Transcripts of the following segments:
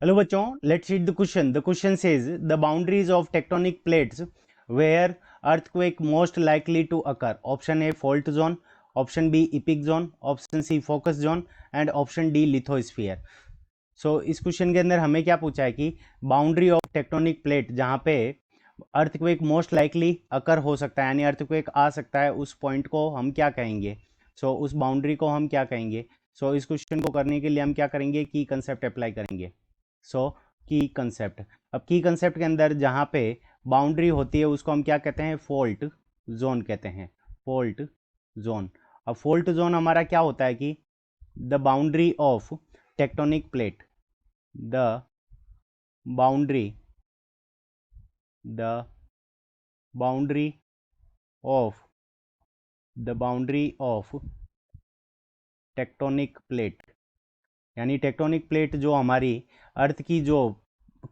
Hello बच्चों, let's read the question. The question says the boundaries of tectonic plates where earthquake most likely to occur. Option A fault zone, option B epic zone, option C focus zone and option D lithosphere. So इस question के अंदर हमें क्या पूछा है कि boundary of tectonic plate जहाँ पे अर्थक्वेक मोस्ट लाइकली अकर हो सकता है, यानी अर्थक्वेक आ सकता है, उस पॉइंट को हम क्या कहेंगे. उस बाउंड्री को हम क्या कहेंगे. इस क्वेश्चन को करने के लिए हम क्या करेंगे, की कंसेप्ट अप्लाई करेंगे. की कंसेप्ट. अब की कंसेप्ट के अंदर जहाँ पे बाउंड्री होती है उसको हम क्या कहते हैं, फॉल्ट जोन कहते हैं. Fault zone. अब फॉल्ट जोन हमारा क्या होता है कि the boundary of tectonic plate, the boundary the boundary of tectonic plate, यानी टेक्टोनिक प्लेट जो हमारी अर्थ की जो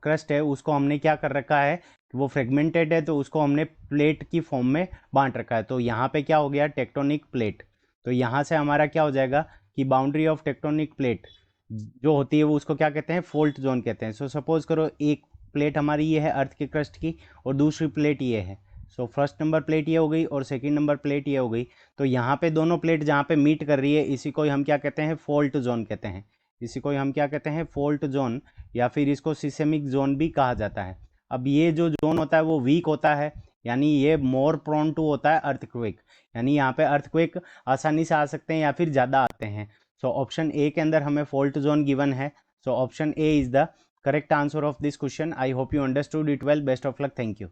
क्रस्ट है उसको हमने क्या कर रखा है, वो फ्रेगमेंटेड है, तो उसको हमने प्लेट की फॉर्म में बांट रखा है. तो यहाँ पे क्या हो गया, टेक्टोनिक प्लेट. तो यहाँ से हमारा क्या हो जाएगा कि बाउंड्री ऑफ टेक्टोनिक प्लेट जो होती है वो उसको क्या कहते हैं, फॉल्ट जोन कहते हैं. सपोज करो एक प्लेट हमारी ये है अर्थ के क्रस्ट की और दूसरी प्लेट ये है. फर्स्ट नंबर प्लेट ये हो गई और सेकंड नंबर प्लेट ये हो गई. तो यहाँ पे दोनों प्लेट जहाँ पे मीट कर रही है इसी को हम क्या कहते हैं, फॉल्ट जोन कहते हैं. इसी को हम क्या कहते हैं, फॉल्ट जोन, या फिर इसको सिस्मिक जोन भी कहा जाता है. अब ये जो जोन होता है वो वीक होता है, यानी ये मोर प्रोन टू होता है अर्थक्वेक, यानी यहाँ पे अर्थक्वेक आसानी से आ सकते हैं या फिर ज़्यादा आते हैं. ऑप्शन ए के अंदर हमें फॉल्ट जोन गिवन है. Option A is the correct answer of this question. I hope you understood it well. Best of luck. Thank you.